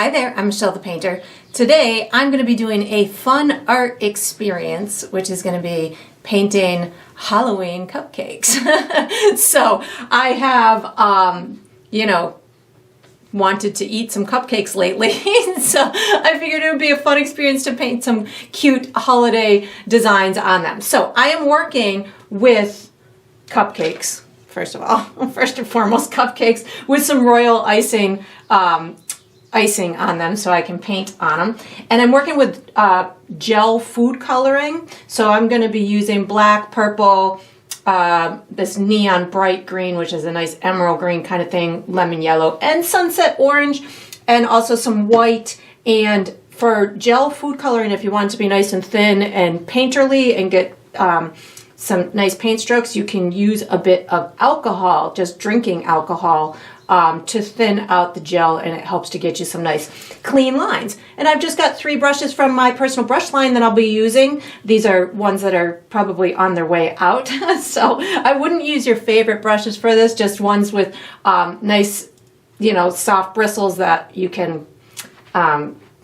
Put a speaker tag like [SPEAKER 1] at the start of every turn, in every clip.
[SPEAKER 1] Hi there, I'm Michelle the Painter. Today I'm going to be doing a fun art experience, which is going to be painting Halloween cupcakes. So I have, wanted to eat some cupcakes lately, so I figured it would be a fun experience to paint some cute holiday designs on them. So I am working with cupcakes, first of all, first and foremost cupcakes with some royal icing on them so I can paint on them. And I'm working with gel food coloring. So I'm going to be using black, purple, this neon bright green, which is a nice emerald green kind of thing, lemon yellow, and sunset orange, and also some white. And for gel food coloring, if you want it to be nice and thin and painterly and get some nice paint strokes, you can use a bit of alcohol, just drinking alcohol, to thin out the gel, and it helps to get you some nice clean lines. And I've just got 3 brushes from my personal brush line that I'll be using. These are ones that are probably on their way out. So I wouldn't use your favorite brushes for this, just ones with nice, soft bristles that you can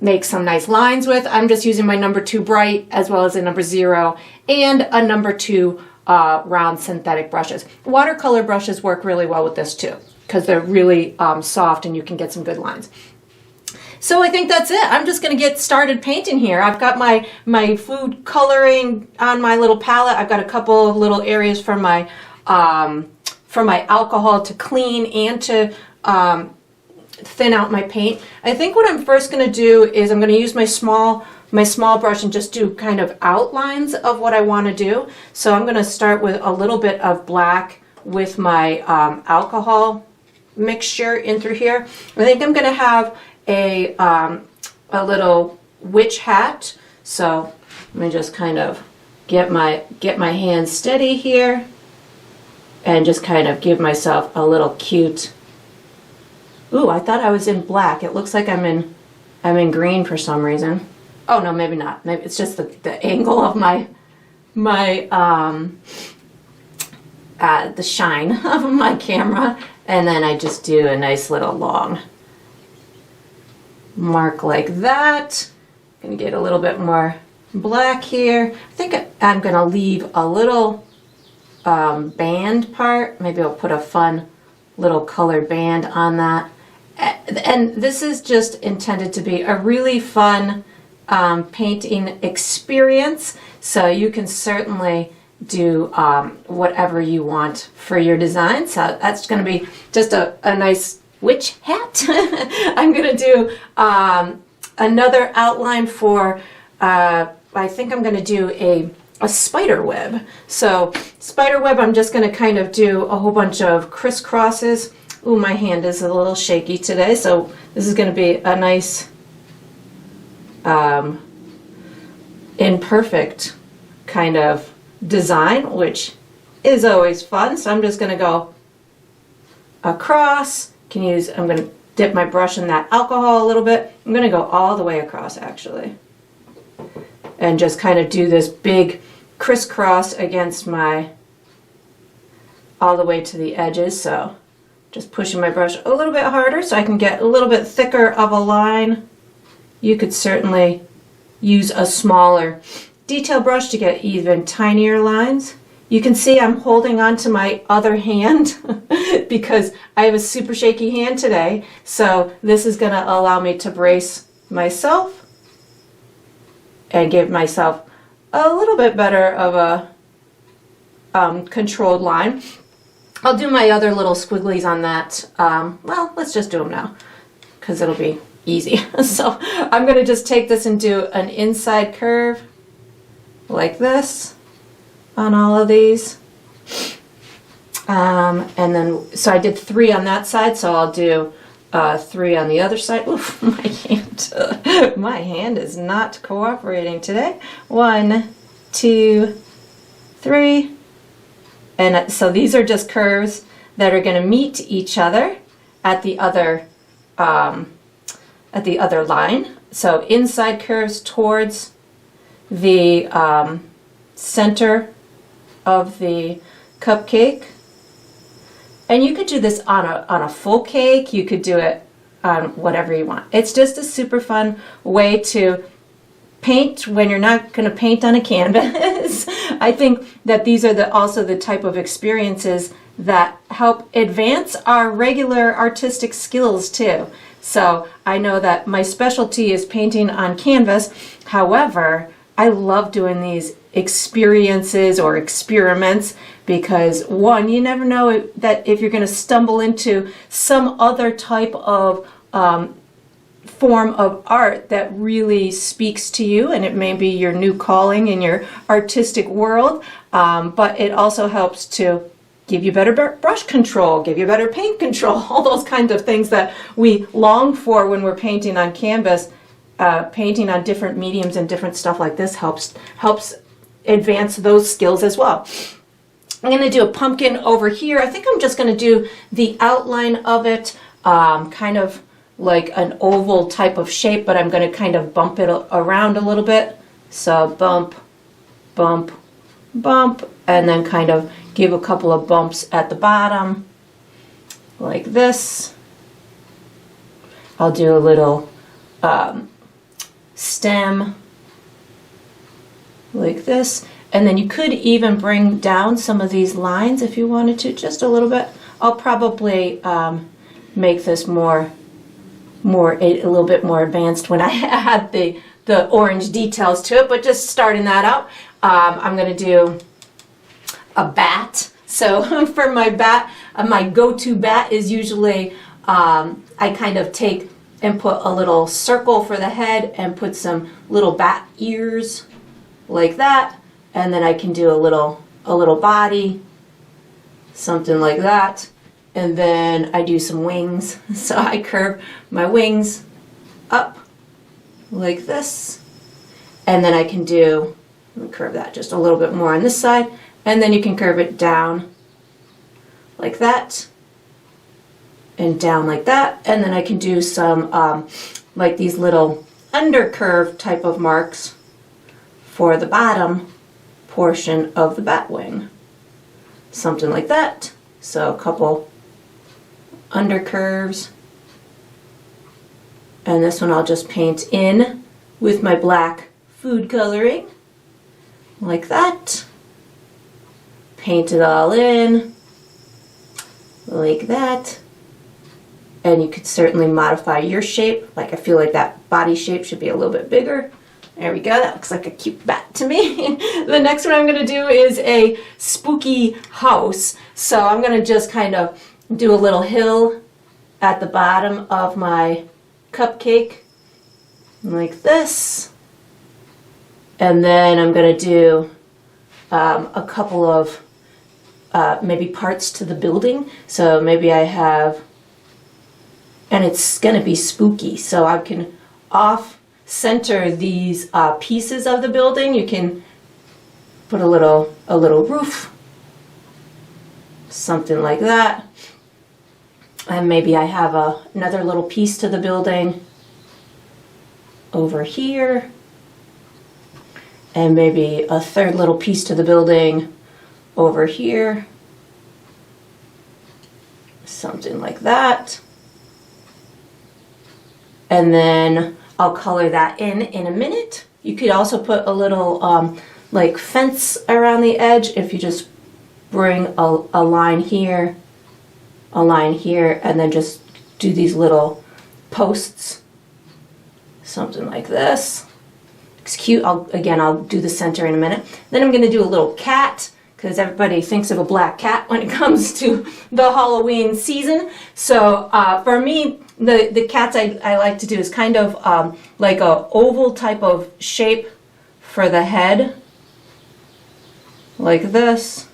[SPEAKER 1] make some nice lines with. I'm just using my number 2 bright as well as a number 0 and a number 2 round synthetic brushes. Watercolor brushes work really well with this too, because they're really soft and you can get some good lines. So I think that's it. I'm just going to get started painting here. I've got my food coloring on my little palette. I've got a couple of little areas for my alcohol to clean and to thin out my paint. I think what I'm first going to do is I'm going to use my small brush and just do kind of outlines of what I want to do. So I'm going to start with a little bit of black with my alcohol mixture in through here. I think I'm going to have a little witch hat. So let me just kind of get my hands steady here and just kind of give myself a little cute. Ooh, I thought I was in black. It looks like I'm in green for some reason. Oh no, maybe not. Maybe it's just the angle of the shine of my camera, and then I just do a nice little long mark like that. I'm gonna get a little bit more black here. I think I'm gonna leave a little band part. Maybe I'll put a fun little colored band on that. And this is just intended to be a really fun painting experience, so you can certainly do whatever you want for your design. So that's going to be just a nice witch hat. I'm going to do another outline for, I think I'm going to do a spider web. So spider web, I'm just going to kind of do a whole bunch of crisscrosses. Ooh, my hand is a little shaky today, so this is going to be a nice imperfect kind of design, which is always fun. So I'm just going to go across. I'm going to dip my brush in that alcohol a little bit. I'm going to go all the way across actually, and just kind of do this big crisscross against all the way to the edges. So just pushing my brush a little bit harder so I can get a little bit thicker of a line. You could certainly use a smaller detail brush to get even tinier lines. You can see I'm holding on to my other hand because I have a super shaky hand today. So this is going to allow me to brace myself and give myself a little bit better of a controlled line. I'll do my other little squigglies on that. Well, let's just do them now because it'll be easy. So I'm going to just take this and do an inside curve like this on all of these. And then, so I did 3 on that side, so I'll do 3 on the other side. Oof, my hand is not cooperating today. 1, 2, 3. And so these are just curves that are going to meet each other at the other line. So inside curves towards the center of the cupcake. And you could do this on a full cake. You could do it on whatever you want. It's just a super fun way to paint when you're not going to paint on a canvas. I think that these are also the type of experiences that help advance our regular artistic skills too. So I know that my specialty is painting on canvas. However, I love doing these experiences or experiments because, one, you never know that if you're going to stumble into some other type of form of art that really speaks to you, and it may be your new calling in your artistic world, but it also helps to give you better brush control, give you better paint control, all those kinds of things that we long for when we're painting on canvas. Painting on different mediums and different stuff like this helps advance those skills as well. I'm going to do a pumpkin over here. I think I'm just going to do the outline of it, kind of like an oval type of shape, but I'm going to kind of bump it around a little bit. So bump, bump, bump, and then kind of give a couple of bumps at the bottom like this. I'll do a little stem like this, and then you could even bring down some of these lines if you wanted to, just a little bit. I'll probably make this a little bit more advanced when I add the orange details to it, but just starting that out, I'm going to do a bat. So for my bat, my go-to bat is usually I kind of take and put a little circle for the head and put some little bat ears like that, and then I can do a little body, something like that, and then I do some wings. So I curve my wings up like this, and then I can curve that just a little bit more on this side, and then you can curve it down like that and down like that, and then I can do some like these little undercurve type of marks for the bottom portion of the bat wing, something like that. So a couple undercurves, and this one I'll just paint in with my black food coloring like that. Paint it all in like that. And you could certainly modify your shape. Like I feel like that body shape should be a little bit bigger. There we go, that looks like a cute bat to me. The next one I'm gonna do is a spooky house. So I'm gonna just kind of do a little hill at the bottom of my cupcake, like this. And then I'm gonna do a couple of maybe parts to the building. So maybe I have, and it's going to be spooky, so I can off-center these pieces of the building. You can put a little roof, something like that. And maybe I have another little piece to the building over here. And maybe a third little piece to the building over here. Something like that. And then I'll color that in a minute. You could also put a little like fence around the edge if you just bring a line here, and then just do these little posts, something like this. It's cute. I'll do the center in a minute. Then I'm going to do a little cat, because everybody thinks of a black cat when it comes to the Halloween season. So for me, the cats I like to do is kind of like a oval type of shape for the head, like this.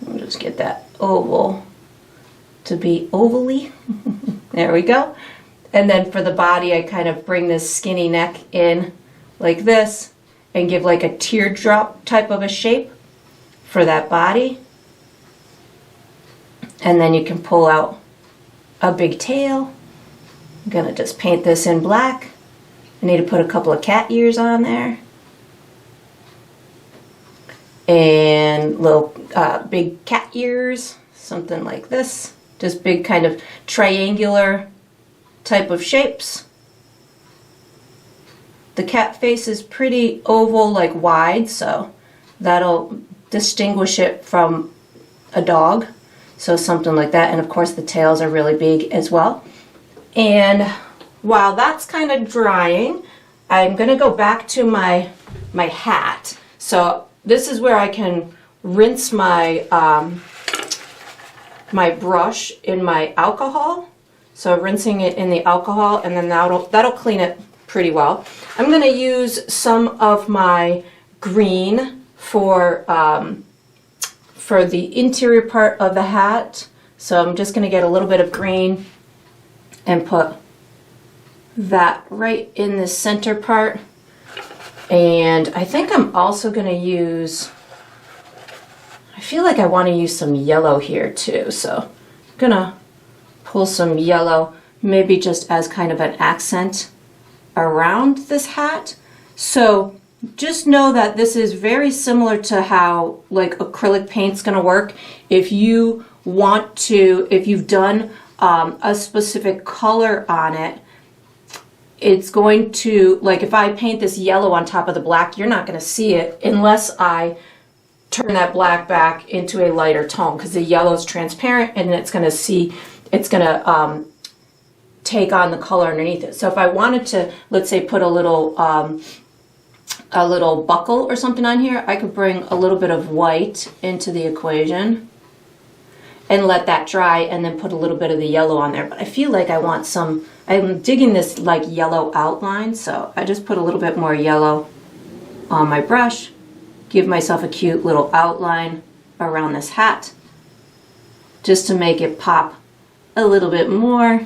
[SPEAKER 1] I'll just get that oval to be ovally. There we go. And then for the body, I kind of bring this skinny neck in like this and give like a teardrop type of a shape for that body. And then you can pull out a big tail. I'm gonna just paint this in black. I need to put a couple of cat ears on there. And little big cat ears, something like this. Just big kind of triangular type of shapes. The cat face is pretty oval, like wide, so that'll distinguish it from a dog. So something like that. And of course the tails are really big as well. And while that's kind of drying, I'm going to go back to my hat. So this is where I can rinse my my brush in my alcohol. So rinsing it in the alcohol, and then that'll clean it pretty well. I'm going to use some of my green for the interior part of the hat. So I'm just going to get a little bit of green and put that right in the center part. And I think I'm also going to use, I feel like I want to use some yellow here too. So I'm going to pull some yellow, maybe just as kind of an accent around this hat. So just know that this is very similar to how like acrylic paint's going to work. If you want to, if you've done a specific color on it, it's going to, like if I paint this yellow on top of the black, you're not going to see it unless I turn that black back into a lighter tone, because the yellow is transparent and it's going to see, it's going to take on the color underneath it. So if I wanted to, let's say, put a little buckle or something on here, I could bring a little bit of white into the equation and let that dry, and then put a little bit of the yellow on there. But I feel like I want some, I'm digging this like yellow outline, so I just put a little bit more yellow on my brush, give myself a cute little outline around this hat just to make it pop a little bit more.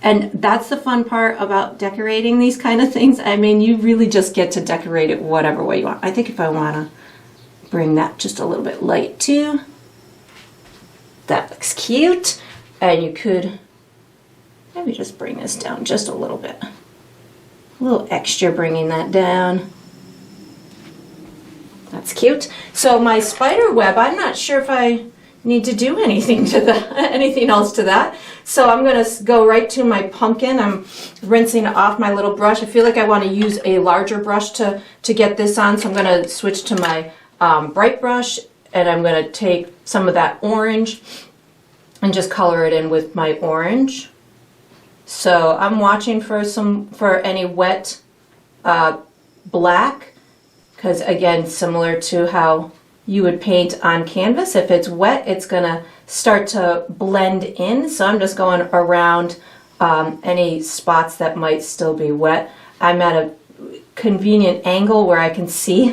[SPEAKER 1] And that's the fun part about decorating these kind of things. I mean, you really just get to decorate it whatever way you want. I think if I want to bring that just a little bit light too, that looks cute. And you could maybe just bring this down just a little bit. A little extra bringing that down. That's cute. So my spider web, I'm not sure if I need to do anything to that, anything else to that. So I'm going to go right to my pumpkin. I'm rinsing off my little brush. I feel like I want to use a larger brush to get this on. So I'm going to switch to my bright brush, and I'm going to take some of that orange and just color it in with my orange. So I'm watching for any wet black, because again, similar to how you would paint on canvas, if it's wet, it's gonna start to blend in. So I'm just going around any spots that might still be wet. I'm at a convenient angle where I can see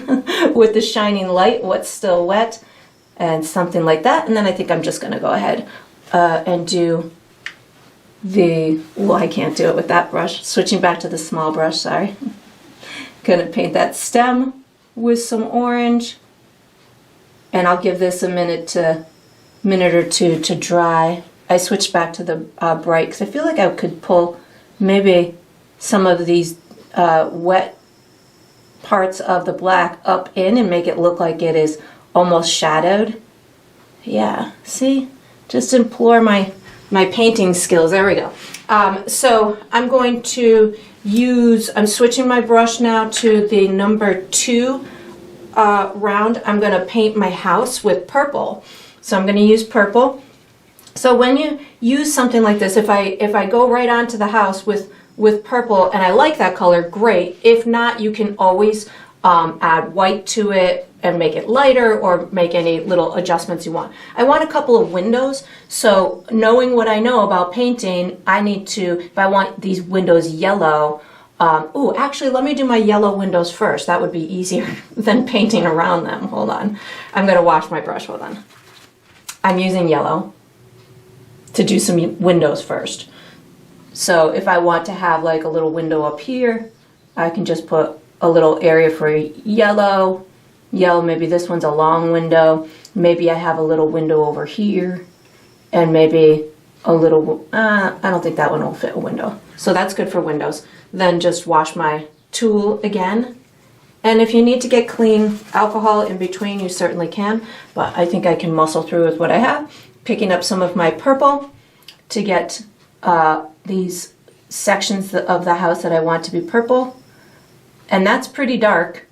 [SPEAKER 1] with the shining light what's still wet and something like that. And then I think I'm just gonna go ahead and do the, well, I can't do it with that brush. Switching back to the small brush, sorry. Gonna paint that stem with some orange. And I'll give this a minute or two to dry. I switched back to the bright because I feel like I could pull maybe some of these wet parts of the black up in and make it look like it is almost shadowed. Yeah, see? Just implore my painting skills. There we go. So I'm going to use, I'm switching my brush now to the number 2 round. I'm going to paint my house with purple. So I'm going to use purple. So when you use something like this, if I go right onto the house with purple and I like that color, great. If not, you can always add white to it and make it lighter, or make any little adjustments you want. I want a couple of windows, so knowing what I know about painting, I need to, if I want these windows yellow, oh, actually, let me do my yellow windows first. That would be easier than painting around them. Hold on. I'm going to wash my brush. Hold on. I'm using yellow to do some windows first. So if I want to have like a little window up here, I can just put a little area for yellow. Yellow, maybe this one's a long window. Maybe I have a little window over here. And maybe a little, I don't think that one will fit a window. So that's good for windows. Then just wash my tool again. And if you need to get clean alcohol in between, you certainly can. But I think I can muscle through with what I have. Picking up some of my purple to get these sections of the house that I want to be purple, and that's pretty dark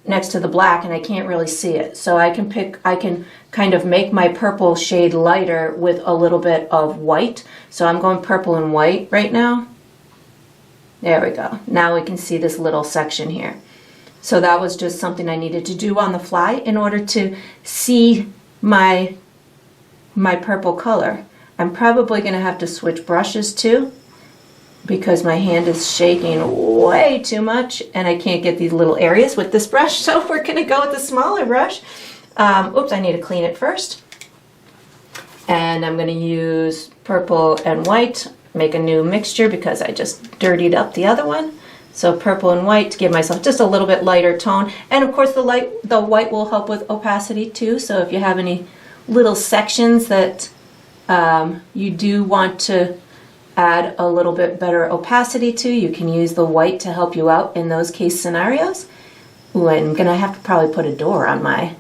[SPEAKER 1] next to the black, and I can't really see it. So I can kind of make my purple shade lighter with a little bit of white. So I'm going purple and white right now. There we go. Now we can see this little section here. So that was just something I needed to do on the fly in order to see my purple color. I'm probably going to have to switch brushes too, because my hand is shaking way too much and I can't get these little areas with this brush. So we're going to go with the smaller brush. Oops, I need to clean it first. And I'm going to use purple and white, make a new mixture because I just dirtied up the other one. So purple and white to give myself just a little bit lighter tone. And of course the white will help with opacity too. So if you have any little sections that you do want to add a little bit better opacity to, you can use the white to help you out in those case scenarios. Ooh, I'm gonna have to probably put a door on my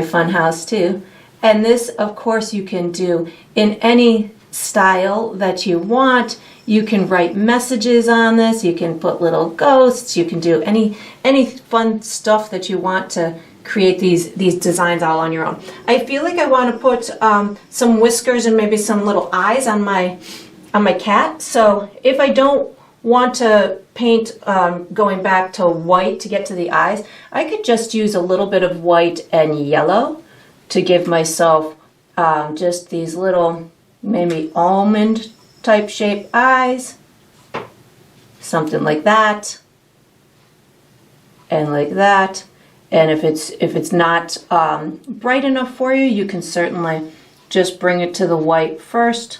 [SPEAKER 1] fun house too. And this, of course, you can do in any style that you want. You can write messages on this, you can put little ghosts, you can do any fun stuff that you want to create these designs all on your own. I feel like I want to put some whiskers and maybe some little eyes on my cat. So if I don't want to paint going back to white to get to the eyes, I could just use a little bit of white and yellow to give myself just these little maybe almond type shape eyes, something like that, and like that. And if it's not bright enough for you, you can certainly just bring it to the white first,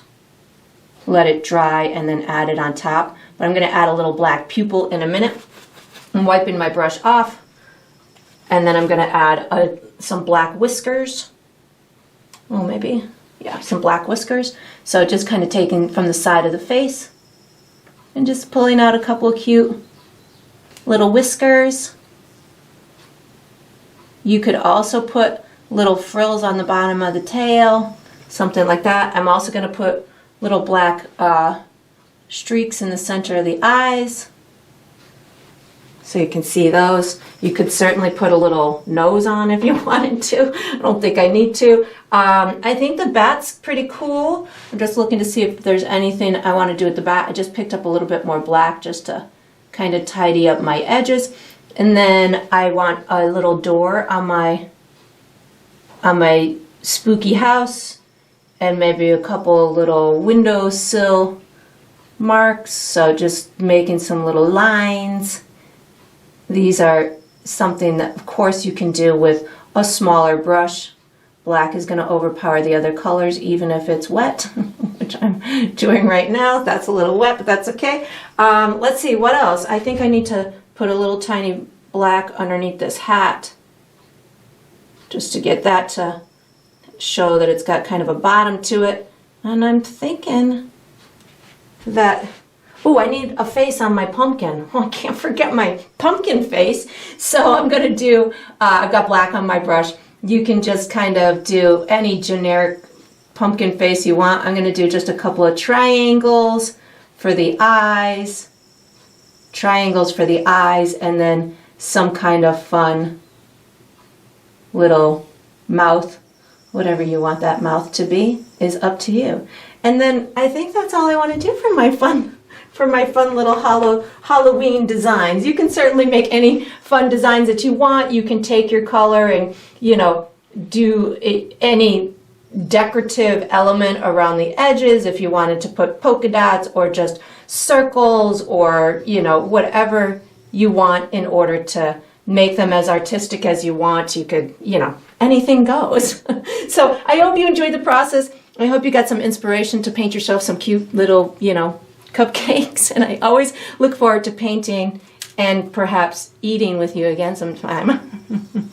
[SPEAKER 1] let it dry, and then add it on top. But I'm going to add a little black pupil in a minute. I'm wiping my brush off, and then I'm going to add some black whiskers. Oh, maybe, yeah, some black whiskers. So just kind of taking from the side of the face and just pulling out a couple of cute little whiskers. You could also put little frills on the bottom of the tail, something like that. I'm also going to put little black streaks in the center of the eyes, so you can see those. You could certainly put a little nose on if you wanted to. I don't think I need to. I think the bat's pretty cool. I'm just looking to see if there's anything I want to do with the bat. I just picked up a little bit more black just to kind of tidy up my edges. And then I want a little door on my spooky house, and maybe a couple little windowsill marks. So just making some little lines. These are something that, of course, you can do with a smaller brush. Black is going to overpower the other colors, even if it's wet, which I'm doing right now. That's a little wet, but that's okay. Let's see, what else? I think I need to put a little tiny black underneath this hat, just to get that to show that it's got kind of a bottom to it. And I'm thinking that, oh, I need a face on my pumpkin. Oh, I can't forget my pumpkin face. So I'm going to do, I've got black on my brush. You can just kind of do any generic pumpkin face you want. I'm going to do just a couple of triangles for the eyes, and then some kind of fun little mouth. Whatever you want that mouth to be is up to you. And then I think that's all I want to do for my fun little Halloween designs. You can certainly make any fun designs that you want. You can take your color and, you know, do any decorative element around the edges if you wanted to put polka dots or just circles, or, you know, whatever you want in order to make them as artistic as you want. You could, you know, anything goes. So I hope you enjoyed the process. I hope you got some inspiration to paint yourself some cute little, you know, cupcakes. And I always look forward to painting and perhaps eating with you again sometime.